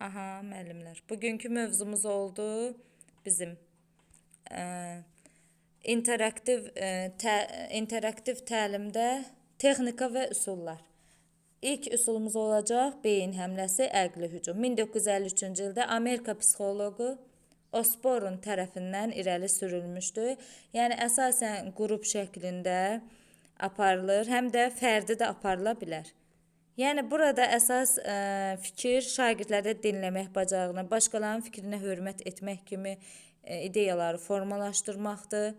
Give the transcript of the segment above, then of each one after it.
Aha müəllimlər. Bugünkü mövzumuz oldu bizim ə, interaktiv təlimdə texnika və üsullar. İlk üsulumuz olacaq beyin həmləsi, əqli hücum. 1953-cü ildə Amerika psixoloqu Osborn tərəfindən irəli sürülmüşdü. Yəni əsasən qrup şəklində aparılır, həm də fərdi də aparıla bilər. Yəni burada əsas fikir şagirdlərdə dinləmək bacarığını, başqalarının fikrinə hörmət etmək kimi ideyaları formalaşdırmaqdır.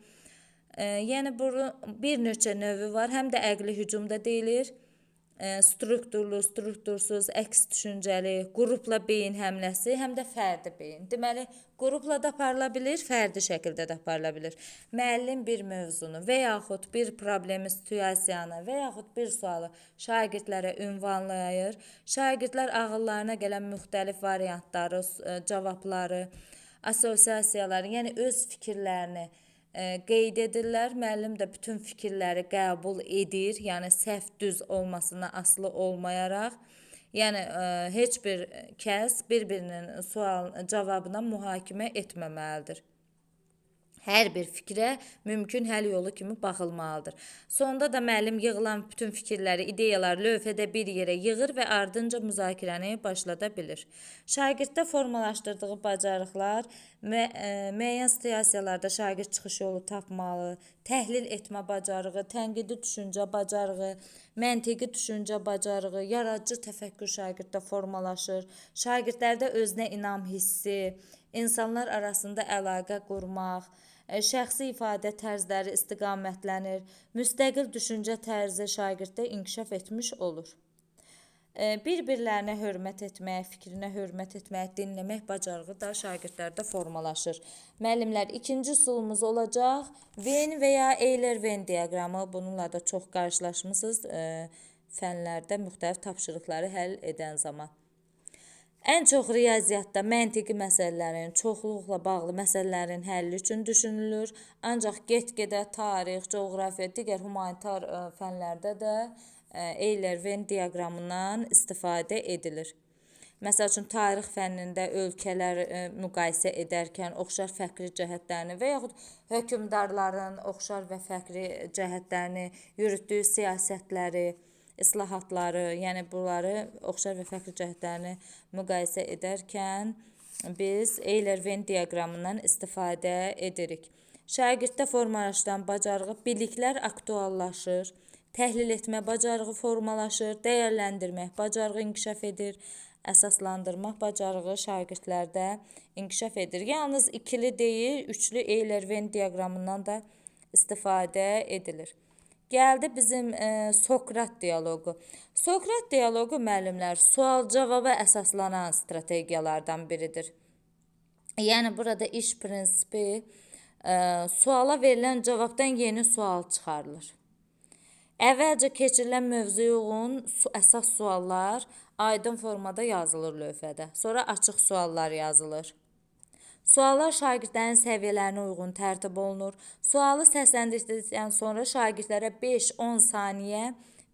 Yəni bunun bir neçə növü var, həm də əqli hücumda deyilir. Strukturlu, struktursuz, əks düşüncəli, qrupla beyin həmləsi, həm də fərdi beyin. Deməli, qrupla da aparıla bilir, fərdi şəkildə də aparıla bilir. Müəllim bir mövzunu və yaxud bir problemi, situasiyanı və yaxud bir sualı şagirdlərə ünvanlayır. Şagirdlər ağıllarına gələn müxtəlif variantları, cavabları, assosiasiyaları, yəni öz fikirlərini qeyd edirlər. Müəllim də bütün fikirləri qəbul edir, yəni səhv düz olmasına asılı olmayaraq. Yəni heç bir kəs bir-birinin cavabına mühakimə etməməlidir. Hər bir fikrə mümkün həll yolu kimi baxılmalıdır. Sonda da müəllim yığılan bütün fikirləri, ideyaları lövhədə bir yerə yığır və ardınca müzakirəni başlada bilir. Şagirddə formalaşdırdığı bacarıqlar müəyyən situasiyalarda şagird çıxış yolu tapmalı, təhlil etmə bacarığı, tənqidi düşüncə bacarığı, məntiqi düşüncə bacarığı, yaradıcı təfəkkür şagirddə formalaşır. Şagirdlərdə özünə inam hissi, insanlar arasında əlaqə qurmaq, şəxsi ifadə tərzləri istiqamətlənir, müstəqil düşüncə tərzi şagirddə inkişaf etmiş olur. Bir-birlərinə hörmət etmək, fikrinə hörmət etmək, dinləmək bacarığı da şagirdlərdə formalaşır. Müəllimlər, ikinci üsulumuz olacaq Venn və ya Euler-Venn diaqramı. Bununla da çox qarşılaşmısınız fənlərdə müxtəlif tapşırıqları həll edən zaman. Ən çox riyaziyyatda məntiqi məsələlərin, çoxluqla bağlı məsələlərin həlli üçün düşünülür. Ancaq get-gedə tarix, coğrafiya, digər humanitar fənlərdə də Euler-Venn diaqramından istifadə edilir. Məsəl üçün, tarix fənnində ölkələr müqayisə edərkən oxşar fərqli cəhətlərini və yaxud hökmdarların oxşar və fərqli cəhətlərini, yürütdüyü siyasətləri, islahatları, yəni bunları oxşar və fərqli cəhətlərini müqayisə edərkən biz Euler-Venn diaqramından istifadə edirik. Şagirddə formalaşdıran bacarığı biliklər aktuallaşır, təhlil etmə bacarığı formalaşır, dəyərləndirmək bacarığı inkişaf edir, əsaslandırmaq bacarığı şagirdlərdə inkişaf edir. Yalnız ikili deyil, üçlü Euler-Venn diaqramından da istifadə edilir. Gəldi bizim Sokrat dialoqu. Sokrat dialoqu müəllimlər sual-cavaba əsaslanan strategiyalardan biridir. Yəni burada iş prinsipi suala verilən cavabdan yeni sual çıxarılır. Əvvəlcə keçirilən mövzuya uyğun əsas suallar aydın formada yazılır lövhədə. Sonra açıq suallar yazılır. Suallar şagirdlərin səviyyələrinə uyğun tərtib olunur. Sualı səsləndirdikdən sonra şagirdlərə 5-10 saniyə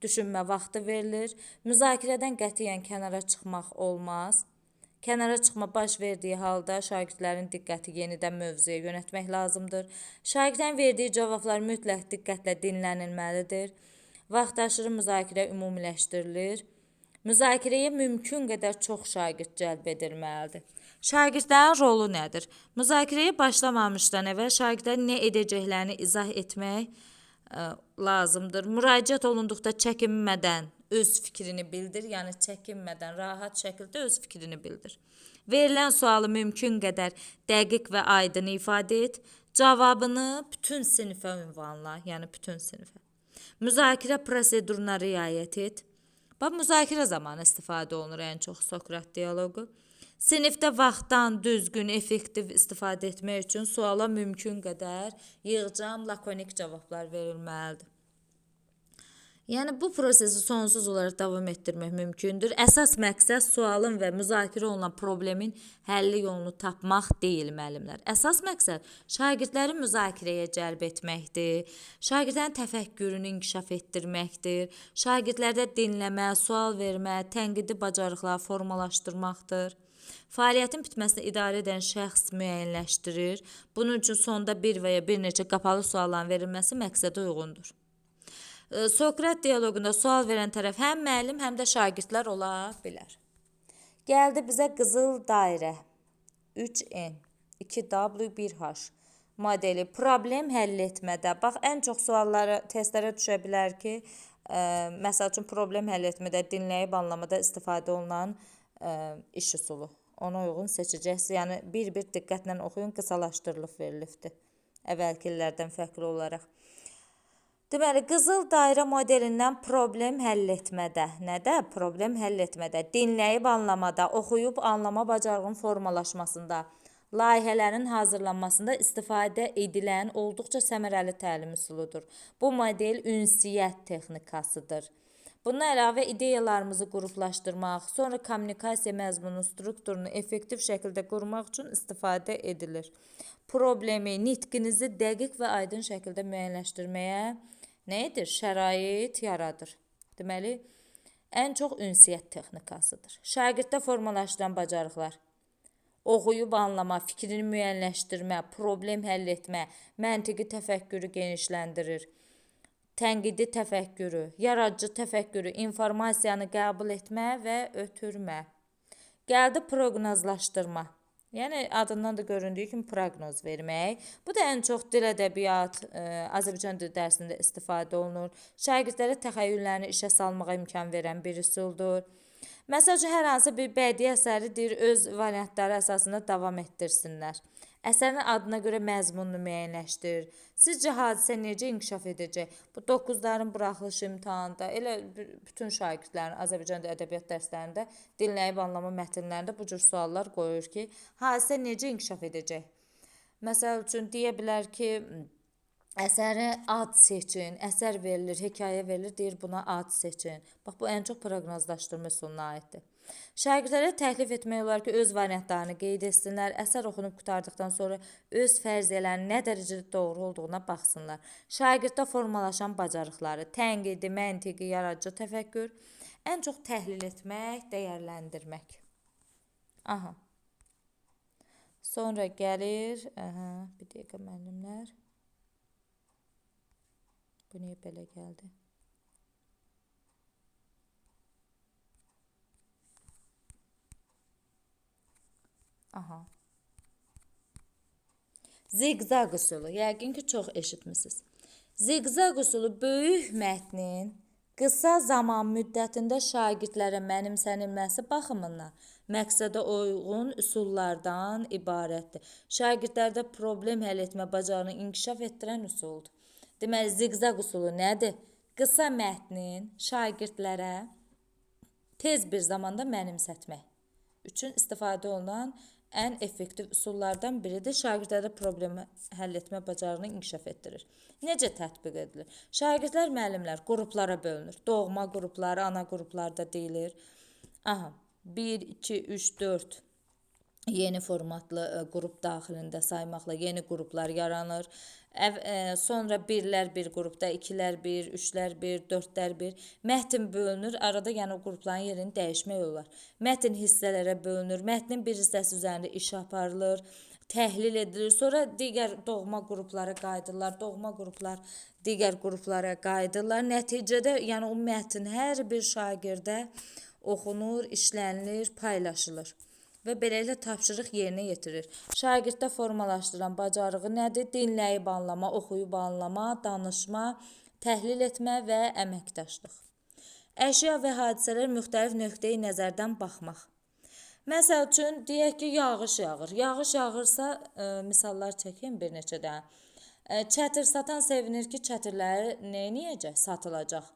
düşünmə vaxtı verilir. Müzakirədən qətiyyən kənara çıxmaq olmaz. Kənara çıxma baş verdiyi halda şagirdlərin diqqəti yenidən mövzuya yönəltmək lazımdır. Şagirdlərin verdiyi cavablar mütləq diqqətlə dinlənilməlidir. Vaxtaşırı müzakirə ümumiləşdirilir. Müzakirəyə mümkün qədər çox şagird cəlb edilməlidir. Şagirdlərin rolu nədir? Müzakirəyə başlamamışdan əvvəl şagirdlərin nə edəcəklərini izah etmək lazımdır. Müraciət olunduqda çəkinmədən öz fikrini bildir, yəni çəkinmədən, rahat şəkildə öz fikrini bildir. Verilən sualı mümkün qədər dəqiq və aydın ifadə et. Cavabını bütün sinifə ünvanla, yəni bütün sinifə. Müzakirə proseduruna riayət et. Müzakirə zamanı istifadə olunur ən çox Sokrat dialoqu. Sinifdə vaxtdan düzgün, effektiv istifadə etmək üçün suala mümkün qədər yığcam, lakonik cavablar verilməlidir. Yəni bu prosesi sonsuz olaraq davam etdirmək mümkündür. Əsas məqsəd sualın və müzakirə olunan problemin həlli yolunu tapmaq deyil müəllimlər. Əsas məqsəd şagirdləri müzakirəyə cəlb etməkdir. Şagirdlərin təfəkkürünü inkişaf etdirməkdir. Şagirdlərdə dinləmə, sual vermə, tənqidi bacarıqlar formalaşdırmaqdır. Fəaliyyətin bitməsini idarə edən şəxs müəyyənləşdirir. Bunun üçün sonda bir və ya bir neçə qapalı sualların verilməsi məqsədə uyğundur. Sokrat dialoqunda sual verən tərəf həm müəllim, həm də şagirdlər ola bilər. Gəldi bizə qızıl dairə 3N 2W 1H modeli problem həll etmədə. Bax, ən çox sualları testlərə düşə bilər ki, məsəl üçün problem həll etmədə, dinləyib anlamada istifadə olunan iş üsulu. Ona uyğun seçəcəksiniz. Yəni bir-bir diqqətlə oxuyun, qısalaşdırılıb verilibdir əvvəlki illərdən fərqli olaraq. Deməli, qızıl dairə modelindən problem həll etmədə. Nədə? Problem həll etmədə, dinləyib anlamada, oxuyub anlama bacarığının formalaşmasında, layihələrin hazırlanmasında istifadə edilən olduqca səmərəli təlim üsuludur. Bu model ünsiyyət texnikasıdır. Bundan əlavə ideyalarımızı qruplaşdırmaq, sonra kommunikasiya məzmununun strukturunu effektiv şəkildə qurmaq üçün istifadə edilir. Problemi, nitqinizi dəqiq və aydın şəkildə müəyyənləşdirməyə nə edir? Şərait yaradır. Deməli, ən çox ünsiyyət texnikasıdır. Şagirddə formalaşdıran bacarıqlar: oxuyub anlama, fikrini müəyyənləşdirmə, problem həll etmə, məntiqi təfəkkürü genişləndirir. Tənqidi təfəkkürü, yaradıcı təfəkkürü, informasiyanı qəbul etmə və ötürmə. Gəldi proqnozlaşdırma. Yəni adından da göründüyü kimi proqnoz vermək. Bu da ən çox dil ədəbiyyat, Azərbaycan dili dərsində istifadə olunur. Şagirdlərə təxəyyüllərini işə salmağa imkan verən bir üsuldur. Məsəl üçün, hər hansı bir bədii əsəri deyir, öz variantları əsasında davam etdirsinlər. Əsərin adına görə məzmununu müəyyənləşdirir. Sizcə hadisə necə inkişaf edəcək? Bu 9-ların buraxılış imtahanında, elə bütün şagirdlərin Azərbaycan ədəbiyyat dərslərində dinləyib anlama mətnlərində bu cür suallar qoyur ki, hadisə necə inkişaf edəcək? Məsəl üçün, deyə bilər ki, əsərə ad seçin, əsər verilir, hekayə verilir, deyir buna ad seçin. Bax, bu ən çox proqnozlaşdırma üsuluna aiddir. Şagirdlərə təklif etmək olar ki, öz variantlarını qeyd etsinlər, əsər oxunub qurtardıqdan sonra öz fərziyyələrin nə dərəcədə doğru olduğuna baxsınlar. Şagirddə formalaşan bacarıqları: tənqidi, məntiqi, yaradıcı təfəkkür, ən çox təhlil etmək, dəyərləndirmək. Aha. Sonra gəlir, bir dəqiqə müəllimlər. Bu niyə belə gəldi? Aha. Ziqzaq üsulu. Yəqin ki, çox eşitmisiniz. Ziqzaq üsulu böyük mətnin qısa zaman müddətində şagirdlərə mənimsənilməsi baxımından məqsədə uyğun üsullardan ibarətdir. Şagirdlərdə problem həll etmə bacarığını inkişaf etdirən üsuldur. Deməli, ziqzaq üsulu nədir? Qısa mətnin şagirdlərə tez bir zamanda mənimsətmək üçün istifadə olunan ən effektiv üsullardan biridir. Şagirdlərdə problemi həll etmə bacarığını inkişaf etdirir. Necə tətbiq edilir? Şagirdlər, müəllimlər qruplara bölünür. Doğma qrupları, ana qruplarda deyilir. Aha, 1, 2, 3, 4 yeni formatlı qrup daxilində saymaqla yeni qruplar yaranır. Sonra birlər bir qrupda, ikilər bir, üçlər bir, dördlər bir. Mətn bölünür, arada yəni o qrupların yerini dəyişmək olar. Mətn hissələrə bölünür, mətnin bir hissəsi üzərində iş aparılır, təhlil edilir. Sonra digər doğma qruplara qayıdırlar, doğma qruplar digər qruplara qayıdırlar. Nəticədə yəni o mətn hər bir şagirdə oxunur, işlənilir, paylaşılır və beləliklə tapşırıq yerinə yetirir. Şagirddə formalaşdıran bacarığı nədir? Dinləyib anlama, oxuyub anlama, danışma, təhlil etmə və əməkdaşlıq. Əşya və hadisələr müxtəlif nöqteyi nəzərdən baxmaq. Məsəl üçün, deyək ki, yağış yağır. Yağış yağırsa, misallar çəkeyim bir neçə dənə. Çətir satan sevinir ki, çətirləri neyəcək? Satılacaq.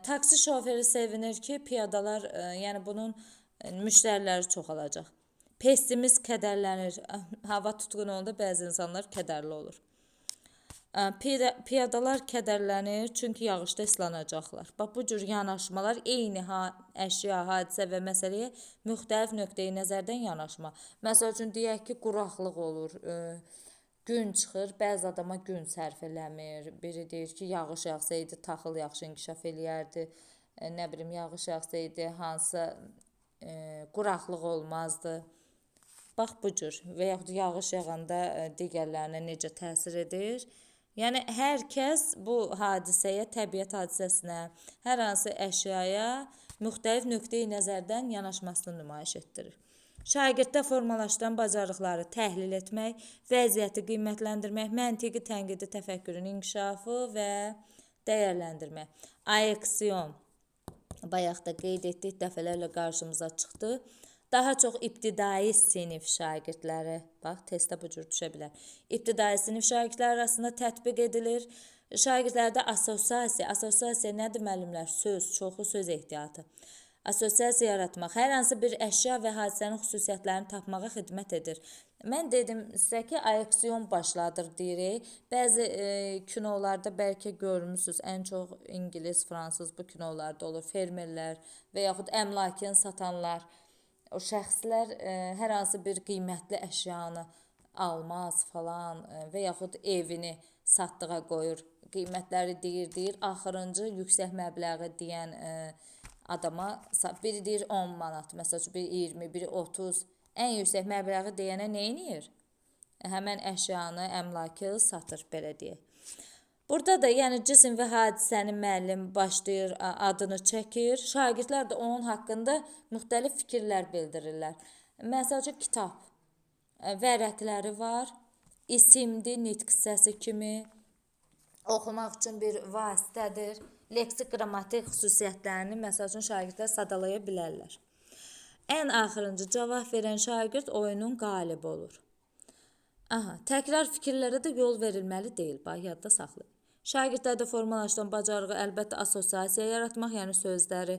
Taksi şoförü sevinir ki, piyadalar, yəni bunun müştəriləri çoxalacaq. Pessimist kədərlənir. Hava tutqun olanda bəzi insanlar kədərli olur. Piyadalar kədərlənir, çünki yağışda islanacaqlar. Bax, bu cür yanaşmalar eyni əşya, hadisə və məsələyə müxtəlif nöqteyi nəzərdən yanaşma. Məsəl üçün, deyək ki, quraqlıq olur, gün çıxır, bəzi adama gün sərf eləmir. Biri deyir ki, yağış yağsaydı, taxıl yaxşı inkişaf eləyərdi. Nə bilim, yağış yağsaydı, hansı quraqlıq olmazdı. Bax bu cür və yaxud yağış yağanda digərlərinə necə təsir edir. Yəni hər kəs bu hadisəyə, təbiət hadisəsinə, hər hansı əşyaya müxtəlif nöqteyi nəzərdən yanaşmasını nümayiş etdirir. Şagirddə formalaşdıran bacarıqları təhlil etmək, vəziyyəti qiymətləndirmək, məntiqi tənqidi təfəkkürün inkişafı və dəyərləndirmək. Aeksion, bayaq da qeyd etdik, dəfələrlə qarşımıza çıxdı. Daha çox ibtidai sinif şagirdləri, bax, testdə bu cür düşə bilər. İbtidai sinif şagirdləri arasında tətbiq edilir. Şagirdlərdə assosiasiya nədir müəllimlər? Söz, çoxlu söz ehtiyatı. Assosiasiya yaratmaq, hər hansı bir əşya və hadisənin xüsusiyyətlərini tapmağa xidmət edir. Mən dedim sizə ki, aeksion başladır deyirik. Bəzi kinolarda bəlkə görmüsünüz, ən çox İngilis, fransız bu kinolarda olur. Fermerlər və yaxud əmlakını satanlar. O şəxslər hər hansı bir qiymətli əşyanı almaz falan və yaxud evini satdığa qoyur. Qiymətləri deyir, axırıncı yüksək məbləği deyən adama, biri deyir 10 manat, məsələn, biri 20, biri 30. Ən yüksək məbləği deyənə nə edir? Həmən əşyanı, əmlakı satır, belə deyək. Burada da yəni cisim və hadisənin müəllim başlayır, adını çəkir. Şagirdlər də onun haqqında müxtəlif fikirlər bildirirlər. Məsələn, kitab, vərəqləri var, isimli, nitq səsi kimi oxumaq üçün bir vasitədir. Leksik, qrammatik xüsusiyyətlərini məsələn şagirdlər sadalaya bilərlər. Ən axırıncı cavab verən şagird oyunun qalibi olur. Təkrar fikirlərə də yol verilməli deyil, bax, yadda saxlayın. Şagirdlərdə formalaşdıran bacarığı əlbəttə assosiasiya yaratmaq, yəni sözləri,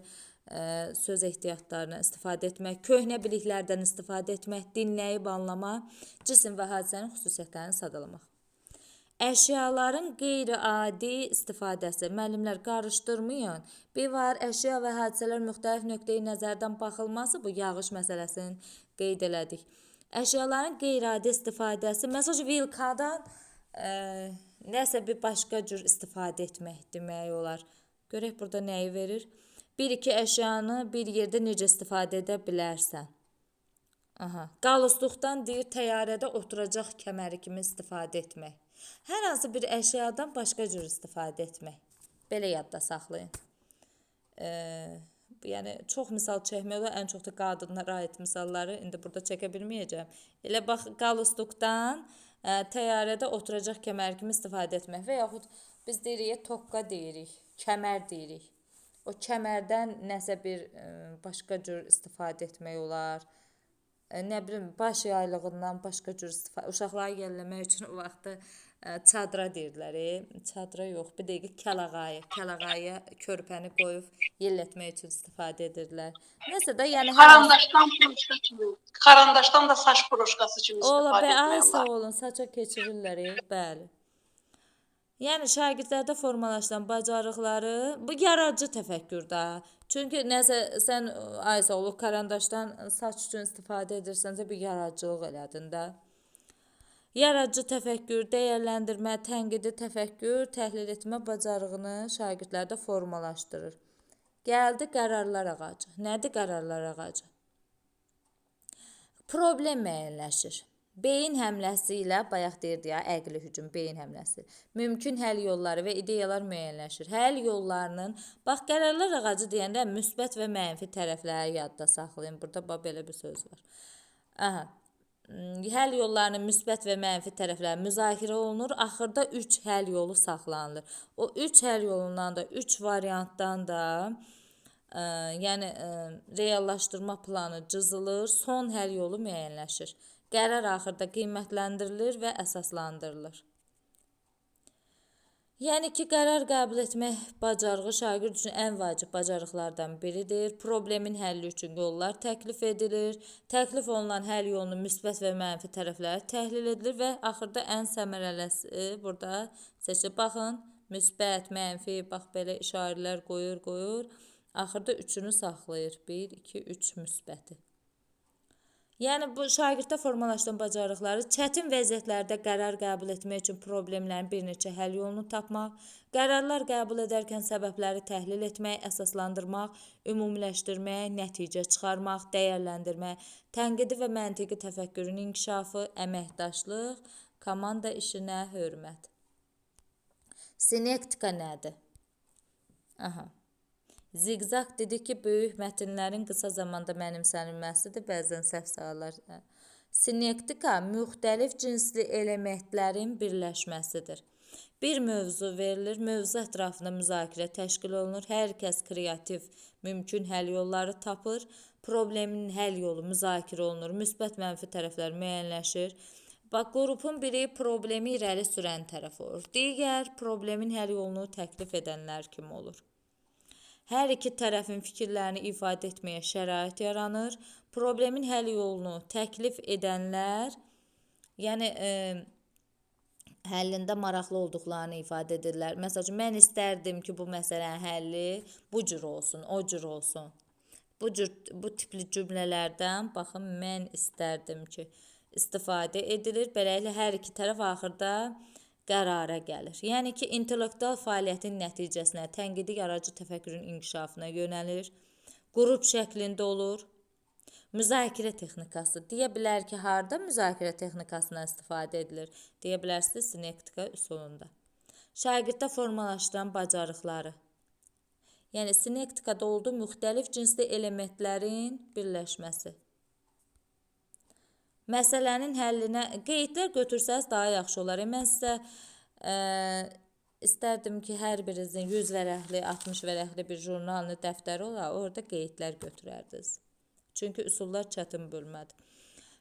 söz ehtiyatlarını istifadə etmək, köhnə biliklərdən istifadə etmək, dinləyib anlamaq, cisim və hadisənin xüsusiyyətlərini sadalamaq. Əşyaların qeyri-adi istifadəsi, müəllimlər qarışdırmayın. Bir var, əşya və hadisələr müxtəlif nöqteyi nəzərdən baxılması, bu yağış məsələsini qeyd elədik. Əşyaların qeyri-adi istifadəsi, məsələn, vilkadan nəsə bir başqa cür istifadə etmək demək olar. Görək burada nəyi verir? Bir-iki əşyanı bir yerdə necə istifadə edə bilərsən? Qalusluqdan deyir, təyyarədə oturacaq kəməri kimi istifadə etmək. Hər hansı bir əşyadan başqa cür istifadə etmək. Belə yadda saxlayın. Yəni, çox misal çəkmək olar, ən çox da qadınlara aid misalları indi burada çəkə bilməyəcəm. Elə bax, qalusluqdan təyyarədə oturacaq kəmər kimi istifadə etmək və yaxud biz deyirik, tokka deyirik, kəmər deyirik. O kəmərdən nəsə bir başqa cür istifadə etmək olar. Nə bilim, baş yaylığından başqa cür istifadə. Uşaqları yəlləmək üçün o vaxtı çadıra deyirlər. Çadıra yox, bir dəqiqə kəlağayı. Kəlağayıya körpəni qoyub yellətmək üçün istifadə edirlər. Nəsə də yəni Karandaşdan da saç puruşkası kimi istifadə etmək olar. Olun, saça keçirirlər, bəli. Yəni şagirdlərdə formalaşdıran bacarıqları, bu yaradıcı təfəkkürdə. Çünki nəsə sən Aysaoğlu karandaşdan saç üçün istifadə edirsənsə bir yaradıcılıq elədin də. Yaradıcı təfəkkür, dəyərləndirmə, tənqidi təfəkkür, təhlil etmə bacarığını şagirdlərdə formalaşdırır. Gəldi qərarlar ağacı. Nədir qərarlar ağacı? Problem müəyyənləşir. Beyin həmləsi ilə, bayaq deyirdi ya, əqli hücum, beyin həmləsi. Mümkün həll yolları və ideyalar müəyyənləşir. Həll yollarının, bax, qərarlar ağacı deyəndə müsbət və mənfi tərəfləri yadda saxlayın. Burada belə bir söz var. Həll yollarının müsbət və mənfi tərəfləri müzakirə olunur. Axırda 3 həll yolu saxlanılır. O 3 həll yolundan da, 3 variantdan da yəni reallaşdırma planı cızılır, son həll yolu müəyyənləşir. Qərar axırda qiymətləndirilir və əsaslandırılır. Yəni ki, qərar qəbul etmək bacarığı şagird üçün ən vacib bacarıqlardan biridir. Problemin həlli üçün yollar təklif edilir. Təklif olunan həll yolunun müsbət və mənfi tərəfləri təhlil edilir və axırda ən səmərələsi burada seçilir. Baxın, müsbət, mənfi, bax belə işarələr qoyur. Axırda üçünü saxlayır. 1, 2, 3 müsbəti. Yəni bu şagirddə formalaşdıran bacarıqları çətin vəziyyətlərdə qərar qəbul etmək üçün problemlərin bir neçə həll yolunu tapmaq, qərarlar qəbul edərkən səbəbləri təhlil etmək, əsaslandırmaq, ümumiləşdirmək, nəticə çıxarmaq, dəyərləndirmək, tənqidi və məntiqi təfəkkürün inkişafı, əməkdaşlıq, komanda işinə hörmət. Sinektika nədir? Aha. Zigzag dedik ki, böyük mətnlərin qısa zamanda mənimsənilməsidir, bəzən səhv sayılır. Sinektika müxtəlif cinsli elementlərin birləşməsidir. Bir mövzu verilir, mövzu ətrafında müzakirə təşkil olunur, hər kəs kreativ, mümkün həll yolları tapır, problemin həll yolu müzakirə olunur, müsbət mənfi tərəflər müəyyənləşir. Bax, qrupun biri problemi irəli sürən tərəf olur, digər problemin həll yolunu təklif edənlər kimi olur. Hər iki tərəfin fikirlərini ifadə etməyə şərait yaranır. Problemin həll yolunu təklif edənlər, yəni həllində maraqlı olduqlarını ifadə edirlər. Məsələn, mən istərdim ki, bu məsələnin həlli bu cür olsun, o cür olsun. Bu tipli cümlələrdən, baxın, mən istərdim ki, istifadə edilir. Beləliklə, hər iki tərəf axırda qərara gəlir. Yəni ki, intellektual fəaliyyətin nəticəsinə, tənqidi yaradıcı təfəkkürün inkişafına yönəlir, qrup şəklində olur. Müzakirə texnikası. Deyə bilər ki, harda müzakirə texnikasından istifadə edilir? Deyə bilərsiniz, sinektika üsulunda. Şagirddə formalaşdıran bacarıqları. Yəni, sinektikada olduğu müxtəlif cinsli elementlərin birləşməsi. Məsələnin həllinə qeydlər götürsəz daha yaxşı olar. Mən sizə istərdim ki, hər birinizin 100 vərəqli, 60 vərəqli bir jurnalını, dəftəri olar, orada qeydlər götürərdiniz. Çünki üsullar çətin bölmədir.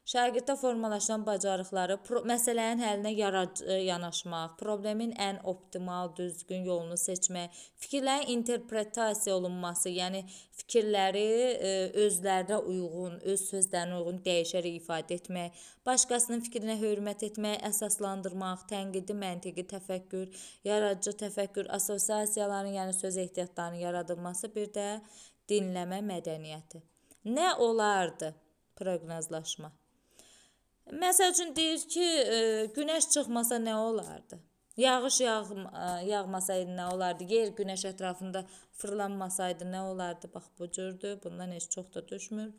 Şagirddə formalaşan bacarıqları, məsələnin həllinə yaradıcı yanaşmaq, problemin ən optimal, düzgün yolunu seçmək, fikirlərin interpretasiya olunması, yəni fikirləri özlərinə uyğun, öz sözlərinə uyğun dəyişərək ifadə etmək, başqasının fikrinə hörmət etmək, əsaslandırmaq, tənqidi, məntiqi təfəkkür, yaradıcı təfəkkür, assosiasiyaların, yəni söz ehtiyatlarının yaradılması, bir də dinləmə mədəniyyəti. Nə olardı? Proqnozlaşma. Məsəl üçün deyir ki, günəş çıxmasa nə olardı? Yağış yağmasaydı nə olardı? Yer günəş ətrafında fırlanmasaydı nə olardı? Bax, bu cürdür. Bundan heç çox da düşmür.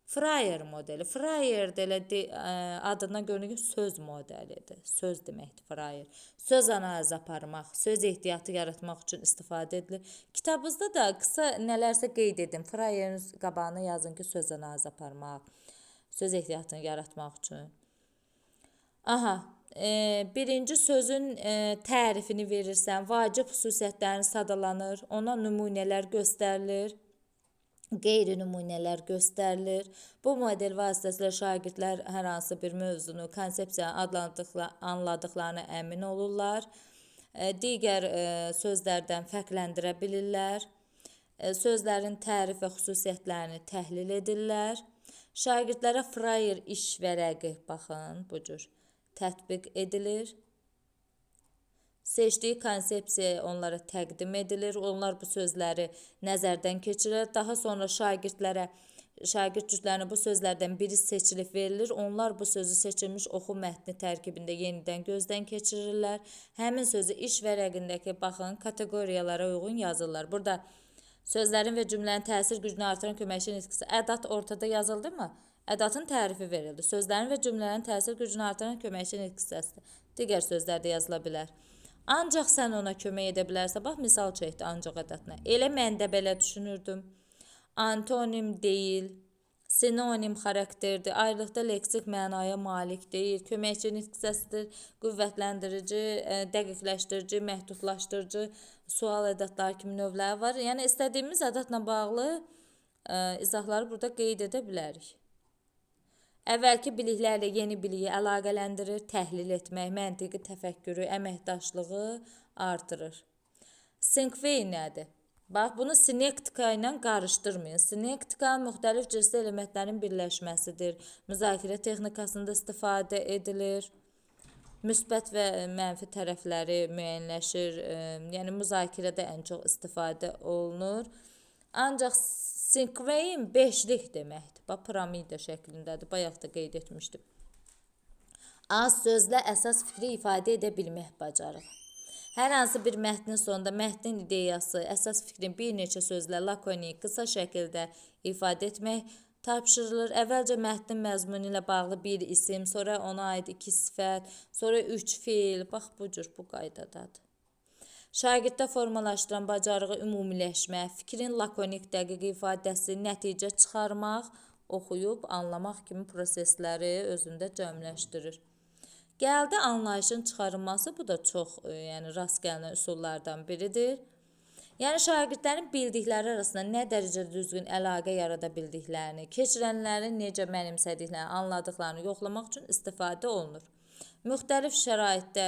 Fryer modeli. Fryer də elə adına görə söz modelidir. Söz deməkdir fryer. Söz analizi aparmaq, söz ehtiyatı yaratmaq üçün istifadə edilir. Kitabınızda da qısa nələrsə qeyd edin. Fryerin qabağına yazın ki, söz analizi aparmaq, söz ehtiyatını yaratmaq üçün. Aha, birinci sözün tərifini verirsən, vacib xüsusiyyətlərini sadalanır, ona nümunələr göstərilir, qeyri-nümunələr göstərilir. Bu model vasitəsilə şagirdlər hər hansı bir mövzunu, konsepsiyanı anladıqlarına əmin olurlar. Digər sözlərdən fərqləndirə bilirlər. Sözlərin tərif və xüsusiyyətlərini təhlil edirlər. Şagirdlərə Fryer iş vərəqi, baxın, bu cür tətbiq edilir. Seçdiyi konsepsiya onlara təqdim edilir. Onlar bu sözləri nəzərdən keçirir. Daha sonra şagird cütlərinə bu sözlərdən biri seçilib verilir. Onlar bu sözü seçilmiş oxu mətni tərkibində yenidən gözdən keçirirlər. Həmin sözü iş vərəqindəki, baxın, kateqoriyalara uyğun yazırlar. Burada sözlərin və cümlənin təsir gücünü artıran köməkçi nitqisi. Ədat ortada yazıldı mı? Ədatın tərifi verildi. Sözlərin və cümlənin təsir gücünü artıran köməkçi nitqisidir. Digər sözlər də yazıla bilər. Ancaq sən ona kömək edə bilərsə, bax, misal çəkdi ancaq ədatına. Elə mən də belə düşünürdüm. Antonim deyil, sinonim xarakterdir, ayrılıqda leksik mənaya malik deyil, köməkçi nitqisidir, qüvvətləndirici, dəqiqləşdirici, məhdudlaşdırıcı, sual ədatları kimi növləri var. Yəni, istədiyimiz ədatla bağlı izahları burada qeyd edə bilərik. Əvvəlki biliklərlə yeni biliyi əlaqələndirir, təhlil etmək, məntiqi təfəkkürü, əməkdaşlığı artırır. Sinkvey nədir? Bax, bunu sinektika ilə qarışdırmayın. Sinektika müxtəlif cinsli elementlərin birləşməsidir. Müzakirə texnikasında istifadə edilir. Müsbət və mənfi tərəfləri müəyyənləşir. Yəni, müzakirədə ən çox istifadə olunur. Ancaq Cinquein beşlik deməkdir. Bax, piramida şəklindədir. Bayaq da qeyd etmişdim. Az sözlə əsas fikri ifadə edə bilmək bacarığı. Hər hansı bir mətnin sonunda mətnin ideyası, əsas fikrin bir neçə sözlə lakonik, qısa şəkildə ifadə etmək tapşırılır. Əvvəlcə mətnin məzmunu ilə bağlı bir isim, sonra ona aid 2 sifət, sonra 3 feil. Bax, bu cür, bu qaydadadır. Şagirddə formalaşdıran bacarığı ümumiləşmə, fikrin lakonik dəqiq ifadəsi, nəticə çıxarmaq, oxuyub anlamaq kimi prosesləri özündə cəmləşdirir. Gəldi anlayışın çıxarılması, bu da çox rast gəlinən üsullardan biridir. Yəni şagirdlərin bildikləri arasında nə dərəcədə düzgün əlaqə yarada bildiklərini, keçirənlərin necə mənimsədiklərini, anladıqlarını yoxlamaq üçün istifadə olunur. Müxtəlif şəraitdə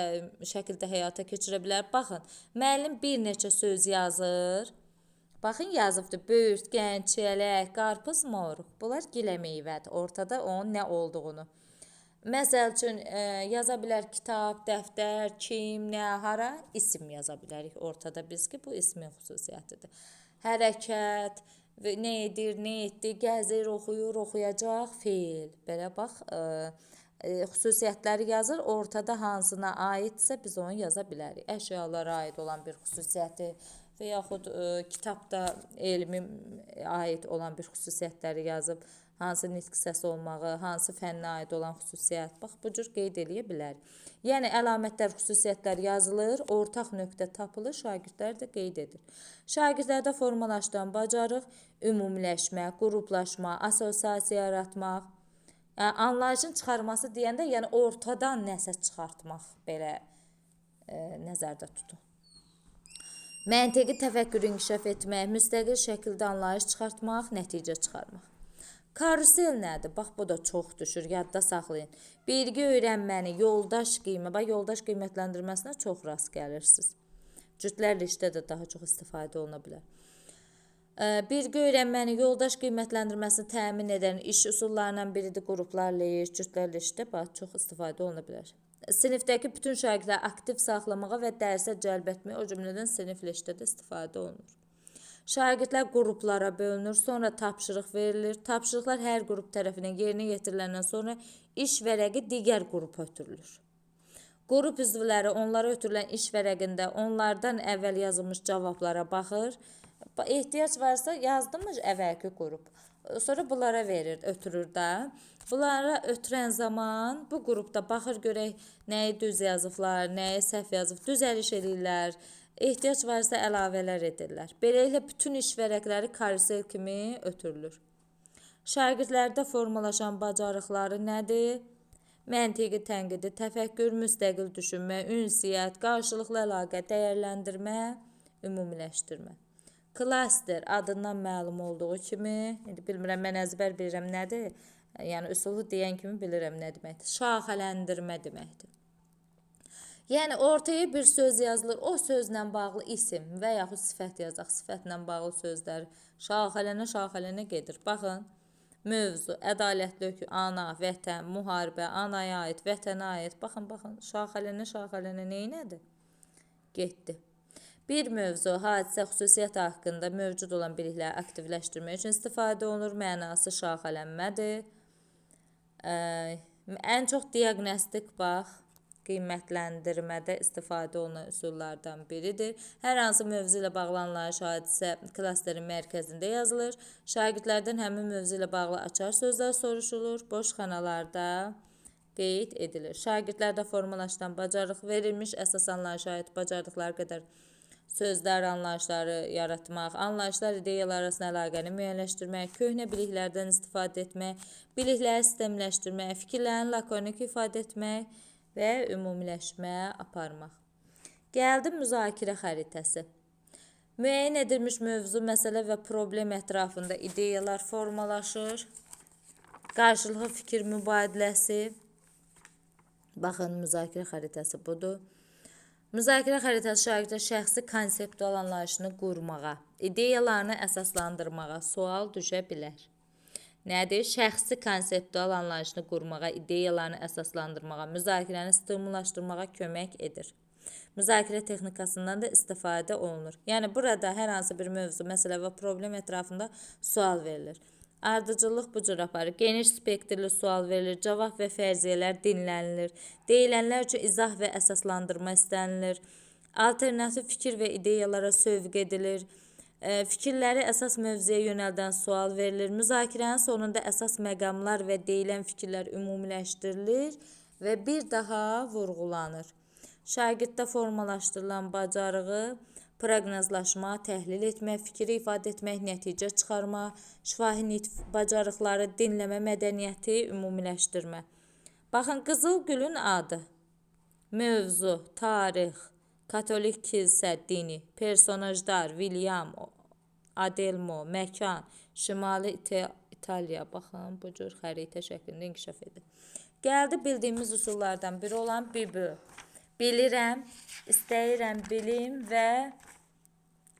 şəkildə həyata keçirə bilər. Baxın, müəllim bir neçə söz yazır. Baxın, yazıbdır: böyürtkən, çiyələk, qarpız, moruq. Bunlar gilə meyvədir. Ortada onun nə olduğunu. Məsəl üçün, yaza bilər kitab, dəftər, kim, nə, hara, isim yaza bilərik ortada biz ki, bu ismin xüsusiyyətidir. Hərəkət, nə edir, nə etdi, gəzir, oxuyur, oxuyacaq, feil. Belə bax, xüsusiyyətləri yazır, ortada hansına aidsə biz onu yaza bilərik. Əşyalara aid olan bir xüsusiyyəti və yaxud kitabda elmi aid olan bir xüsusiyyətləri yazıb, hansı nitq səsi olmağı, hansı fənnə aid olan xüsusiyyət. Bax, bu cür qeyd eləyə bilərik. Yəni, əlamətlər, xüsusiyyətlər yazılır, ortaq nöqtə tapılır, şagirdlər də qeyd edir. Şagirdlərdə formalaşdıran bacarıq, ümumiləşmə, qruplaşma, assosiasiya yaratmaq, anlayışın çıxarması deyəndə, yəni ortadan nəsə çıxartmaq belə nəzərdə tutun. Məntiqi təfəkkür inkişaf etmək, müstəqil şəkildə anlayış çıxartmaq, nəticə çıxarmaq. Karusel nədir? Bax, bu da çox düşür, yadda saxlayın. Bilgi öyrənməni, yoldaş qiymətləndirməsinə çox rast gəlirsiniz. Cütlərlə işdə də daha çox istifadə oluna bilər. Bilgi öyrənməni, yoldaş qiymətləndirməsini təmin edən iş üsullarından biridir. Qruplarla iş, cütlərlə işdə çox istifadə oluna bilər. Sinifdəki bütün şagirdləri aktiv saxlamağa və dərsə cəlb etməyə, o cümlədən siniflə işdə də istifadə olunur. Şagirdlər qruplara bölünür, sonra tapşırıq verilir. Tapşırıqlar hər qrup tərəfindən yerinə yetiriləndən sonra iş vərəqi digər qrupa ötürülür. Qrup üzvləri onlara ötürülən iş vərəqində onlardan əvvəl yazılmış cavablara baxır. Ehtiyac varsa yazdımı əvvəlki qrup. Sonra bunlara verir, ötürür də. Bunlara ötürən zaman bu qrupda baxır görək nəyi düz yazıblar, nəyi səhv yazıb, düzəliş edirlər. Ehtiyac varsa əlavələr edirlər. Beləliklə, bütün iş vərəqləri karusel kimi ötürülür. Şagirdlərdə formalaşan bacarıqları nədir? Məntiqi tənqidi, təfəkkür, müstəqil düşünmə, ünsiyyət, qarşılıqlı əlaqə, dəyərləndirmə, ümumiləşdirmə. Klaster adından məlum olduğu kimi, bilmirəm, mən əzbər bilirəm nədir? Yəni, üsulu deyən kimi bilirəm nə deməkdir. Şaxələndirmə deməkdir. Yəni, ortaya bir söz yazılır, o sözlə bağlı isim və yaxud sifət yazaq, sifətlə bağlı sözlər şaxələnə gedir. Baxın, mövzu, ədalətli hökm, ana, vətən, müharibə, anaya aid, vətənə aid. Baxın, şaxələnə neynədir? Getdi. Bir mövzu, hadisə, xüsusiyyət haqqında mövcud olan bilikləri aktivləşdirmək üçün istifadə olunur. Mənası şaxələnmədir. Ən çox diaqnostik qiymətləndirmədə istifadə olunan üsullardan biridir. Hər hansı mövzu ilə bağlı anlayış, hadisə klasterin mərkəzində yazılır. Şagirdlərdən həmin mövzu ilə bağlı açar sözlər soruşulur. Boş xanalarda qeyd edilir. Şagirdlərdə formalaşdıran bacarıq verilmiş əsas anlayışa aid bacardıqları qədər sözlər, anlayışları yaratmaq, anlayışlar, ideyalar arasında əlaqəni müəyyənləşdirmək, köhnə biliklərdən istifadə etmək, bilikləri sistemləşdirmək, fikirlərini lakonik ifadə etmək və ümumiləşmə aparmaq. Gəldi müzakirə xəritəsi. Müəyyən edilmiş mövzu, məsələ və problem ətrafında ideyalar formalaşır. Qarşılıqlı fikir mübadiləsi. Baxın, müzakirə xəritəsi budur. Müzakirə xəritəsi şagirddə şəxsi konseptual anlayışını qurmağa, ideyalarını əsaslandırmağa sual düşə bilər. Nədir? Şəxsi konseptual anlayışını qurmağa, ideyalarını əsaslandırmağa, müzakirəni stimullaşdırmağa kömək edir. Müzakirə texnikasından da istifadə olunur. Yəni burada hər hansı bir mövzu, məsələ və problem ətrafında sual verilir. Ardıcıllıq bu cür aparır. Geniş spektrli sual verilir, cavab və fərziyyələr dinlənilir. Deyilənlər üçün izah və əsaslandırma istənilir. Alternativ fikir və ideyalara sövq edilir. Fikirləri əsas mövzuya yönəldən sual verilir. Müzakirənin sonunda əsas məqamlar və deyilən fikirlər ümumiləşdirilir və bir daha vurğulanır. Şagirddə formalaşdırılan bacarığı proqnozlaşma, təhlil etmə, fikri ifadə etmək, nəticə çıxarma, şifahi nitq bacarıqları, dinləmə mədəniyyəti, ümumiləşdirmə. Baxın, Qızıl Gülün adı, mövzu, tarix, Katolik kilsə dini, personajlar, William, Adelmo, məkan, Şimali İtaliya. Baxın, bu cür xəritə şəklində inkişaf edir. Gəldi bildiyimiz üsullardan biri olan BİBÜ. Bilirəm, istəyirəm, bilim və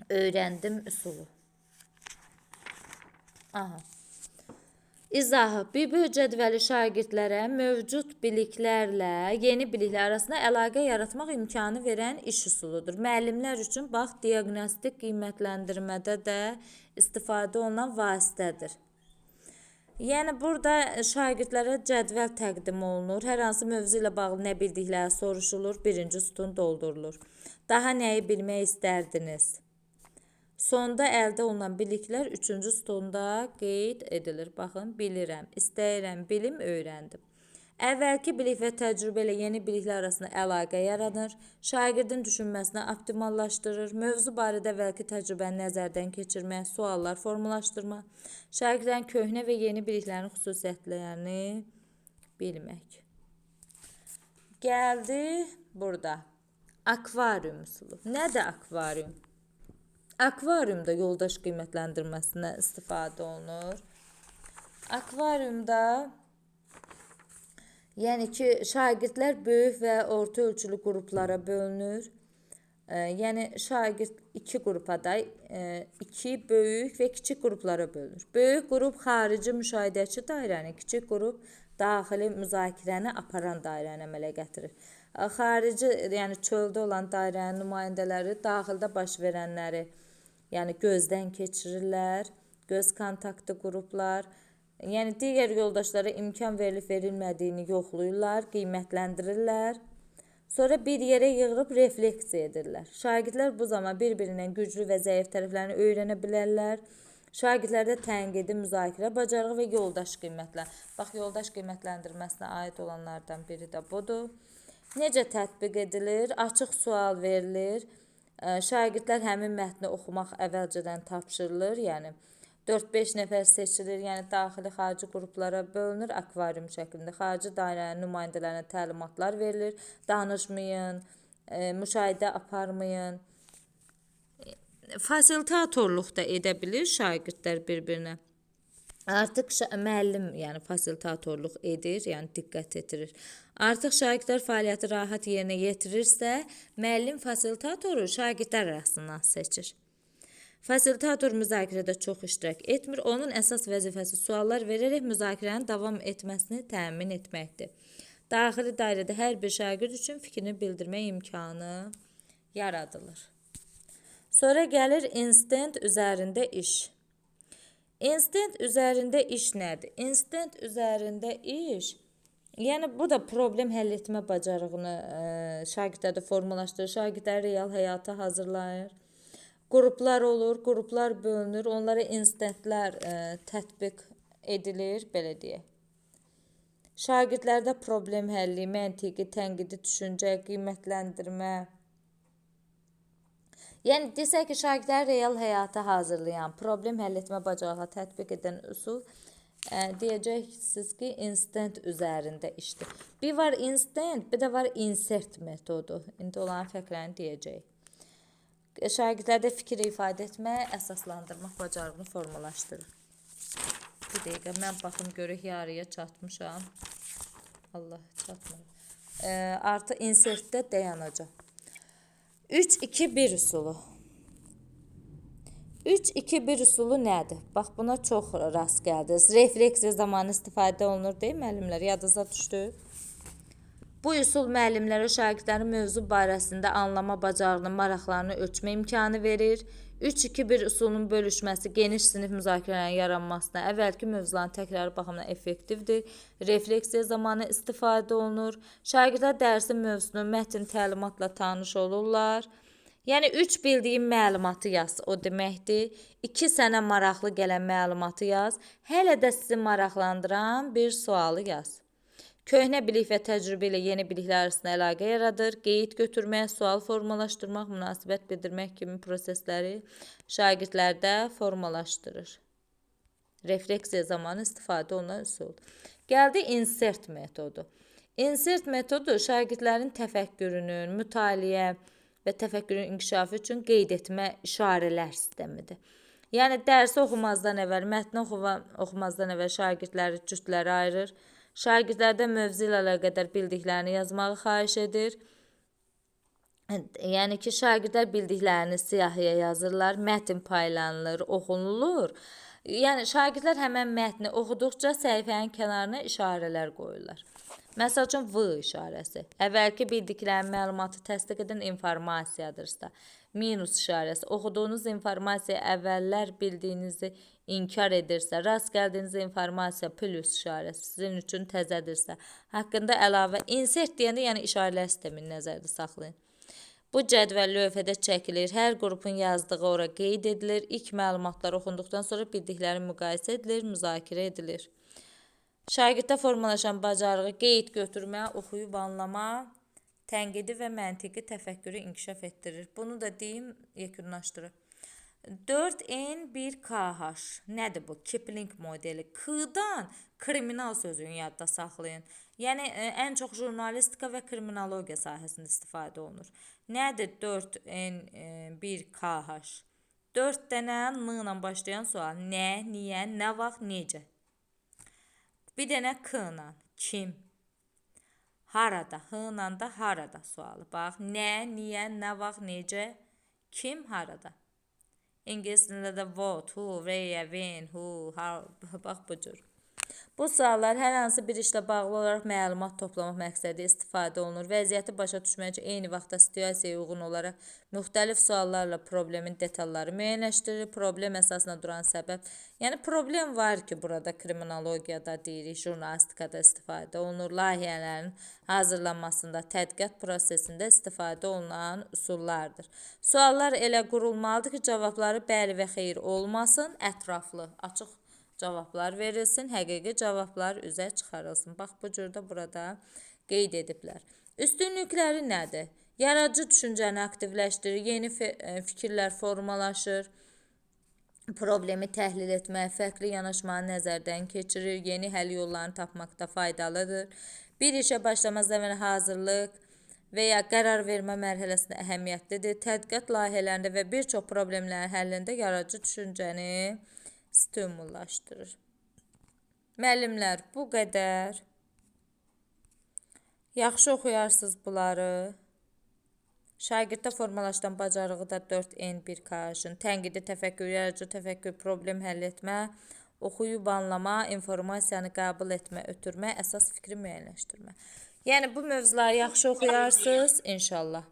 öyrəndim üsulu. Aha. İzahı. BİBÜ cədvəli şagirdlərə mövcud biliklərlə yeni biliklər arasında əlaqə yaratmaq imkanı verən iş üsuludur. Müəllimlər üçün bax, diaqnostik qiymətləndirmədə də istifadə olunan vasitədir. Yəni, burada şagirdlərə cədvəl təqdim olunur. Hər hansı mövzu ilə bağlı nə bildikləri soruşulur, birinci sütun doldurulur. Daha nəyi bilmək istərdiniz? Sonda əldə olunan biliklər üçüncü sütunda qeyd edilir. Baxın, bilirəm, istəyirəm, bilim, öyrəndim. Əvvəlki bilik və təcrübə ilə yeni biliklər arasında əlaqə yaradır. Şagirdin düşünməsini optimallaşdırır. Mövzu barədə əvvəlki təcrübəni nəzərdən keçirmək, suallar formalaşdırma. Şagirdlərin köhnə və yeni biliklərin xüsusiyyətlərini bilmək. Gəldi burada. Akvarium üsulu. Nədir akvarium? Akvariumda yoldaş qiymətləndirməsində istifadə olunur. Akvariumda yəni ki, şagirdlər böyük və orta ölçülü qruplara bölünür. Yəni şagird iki qrupa da, iki böyük və kiçik qruplara bölünür. Böyük qrup xarici müşahidəçi dairəni, kiçik qrup daxili müzakirəni aparan dairəni əmələ gətirir. Xarici, yəni çöldə olan dairənin nümayəndələri daxildə baş verənləri, yəni gözdən keçirirlər, göz kontaktı qruplar, yəni digər yoldaşlara imkan verilib-verilmədiyini yoxlayırlar, qiymətləndirirlər. Sonra bir yerə yığılıb refleksiya edirlər. Şagirdlər bu zaman bir-birindən güclü və zəif tərəflərini öyrənə bilərlər. Şagirdlərdə tənqidi, müzakirə bacarığı və yoldaş qiymətləndirmə. Bax, yoldaş qiymətləndirməsinə aid olanlardan biri də budur. Necə tətbiq edilir? Açıq sual verilir. Şagirdlər həmin mətni oxumaq əvvəlcədən tapşırılır. Yəni 4-5 nəfər seçilir. Yəni daxili, xarici qruplara bölünür akvarium şəklində. Xarici dairənin nümayəndələrinə təlimatlar verilir. Danışmayın, müşahidə aparmayın. Fasilitatorluq da edə bilir şagirdlər bir-birinə. Artıq müəllim, yəni fasilitatorluq edir, yəni diqqət yetirir. Artıq şagirdlər fəaliyyəti rahat yerinə yetirirsə, müəllim fasilitatoru şagirdlər arasından seçir. Fasilitator müzakirədə çox iştirak etmir. Onun əsas vəzifəsi suallar verərək müzakirənin davam etməsini təmin etməkdir. Daxili dairədə hər bir şagird üçün fikrini bildirmək imkanı yaradılır. Sonra gəlir instant üzərində iş. Instant üzərində iş nədir? Instant üzərində iş, yəni bu da problem həll etmə bacarığını şagirdlərdə formalaşdırır, şagirdləri real həyata hazırlayır. Qruplar olur, qruplar bölünür, onlara instantlar tətbiq edilir, belə deyək. Şagirdlərdə problem həlli, məntiqi, tənqidi düşüncə, qiymətləndirmə. Yəni desək ki, şagirdləri real həyata hazırlayan, problem həll etmə bacarıqla tətbiq edən üsul deyəcəksiniz ki, instant üzərində işdir. Bir var instant, bir də var insert metodu. İndi onların fərqlərini deyəcəyik. Şagirdlərdə fikir ifadə etmə, əsaslandırmaq bacarığını formalaşdırır. Bir dəqiqə, mən baxım görək yarıya çatmışam. Allah, çatmır. Artıq insertdə dayanacaq. 3-2-1 üsulu. 3-2-1 üsulu nədir? Bax, buna çox rast gəldiniz. Refleksiya zamanı istifadə olunur, deyil müəllimlər? Yadınıza düşdü. Bu üsul müəllimlərə şagirdlərin mövzu barəsində anlama bacarığını, maraqlarını ölçmə imkanı verir. 3-2-1 üsulunun bölüşməsi geniş sinif müzakirələrinin yaranmasına, əvvəlki mövzuların təkrarı baxımından effektivdir. Refleksiya zamanı istifadə olunur. Şagirdlər dərsin mövzusunu mətn təlimatla tanış olurlar. Yəni 3 bildiyin məlumatı yaz, o deməkdir. 2 sənə maraqlı gələn məlumatı yaz. Hələ də sizi maraqlandıran bir sualı yaz. Köhnə bilik və təcrübə ilə yeni biliklər arasında əlaqə yaradır. Qeyd götürmək, sual formalaşdırmaq, münasibət bildirmək kimi prosesləri şagirdlərdə formalaşdırır. Refleksiya zamanı istifadə olunan üsul. Gəldi insert metodu. Insert metodu şagirdlərin təfəkkürünün, mütaliə və təfəkkürün inkişafı üçün qeyd etmə işarələr sistemidir. Yəni dərsi oxumazdan əvvəl, mətni oxumazdan əvvəl şagirdləri cütlərə ayırır. Şagirdlərdən mövzu ilə əlaqədar bildiklərini yazmağı xahiş edir. Yəni ki, şagirdlər bildiklərini siyahıya yazırlar, mətn paylanılır, oxunulur. Yəni şagirdlər həmən mətni oxuduqca səhifənin kənarına işarələr qoyurlar. Məsəl üçün V işarəsi. Əvvəlki bildiklərin məlumatı təsdiq edən informasiyadır. Minus işarəsi. Oxuduğunuz informasiya əvvəllər bildiyinizi inkar edirsə, rast gəldiyiniz informasiya plus işarəsi sizin üçün təzədirsə, haqqında əlavə insert deyəndə yəni işarələr sistemini nəzərdə saxlayın. Bu cədvəl lövhədə çəkilir, hər qrupun yazdığı ora qeyd edilir, ilk məlumatlar oxunduqdan sonra bildikləri müqayisə edilir, müzakirə edilir. Şagirddə formalaşan bacarığı qeyd götürmə, oxuyub anlama, tənqidi və məntiqi təfəkkürü inkişaf etdirir. Bunu da deyim, yekunlaşdırır. 4N1KH nədir bu? Kipling modeli. K-dan kriminal sözünü yadda saxlayın. Yəni, ən çox jurnalistika və kriminologiya sahəsində istifadə olunur. Nədir 4N1KH? 4 dənə N ilə başlayan sual. Nə, niyə, nə vaxt, necə? Bir dənə K ilə. Kim? Harada? H ilə da harada sualı. Bax, nə, niyə, nə vaxt, necə, kim, harada? İngilis dilində də what, who, where, when, who, how, bax bu cür. Bu suallar hər hansı bir işlə bağlı olaraq məlumat toplamaq məqsədi istifadə olunur. Vəziyyəti başa düşmək üçün eyni vaxtda situasiyaya uyğun olaraq müxtəlif suallarla problemin detalları müəyyənləşdirilir. Problem əsasına duran səbəb. Yəni problem var ki, burada kriminologiyada deyirik, jurnalistikada istifadə olunur. Layihələrin hazırlanmasında, tədqiqat prosesində istifadə olunan üsullardır. Suallar elə qurulmalıdır ki, cavabları bəli və xeyir olmasın, ətraflı, açıq cavablar verilsin, həqiqi cavablar üzə çıxarılsın. Bax, bu cürdə burada qeyd ediblər. Üstünlükləri nədir? Yaradıcı düşüncəni aktivləşdirir, yeni fikirlər formalaşır, problemi təhlil etmək, fərqli yanaşmanı nəzərdən keçirir, yeni həll yollarını tapmaqda faydalıdır. Bir işə başlamazdan əvvəl hazırlıq və ya qərar vermə mərhələsində əhəmiyyətlidir. Tədqiqat layihələrində və bir çox problemlərin həllində yaradıcı düşüncəni stimullaşdırır. Müəllimlər, bu qədər. Yaxşı oxuyarsınız bunları. Şagirddə formalaşdan bacarığı da 4N1KH-ın tənqidi təfəkkür, yaradıcı təfəkkür, problem həll etmə, oxuyub anlama, informasiyanı qəbul etmə, ötürmə, əsas fikri müəyyənləşdirmə. Yəni bu mövzuları yaxşı oxuyarsınız inşallah.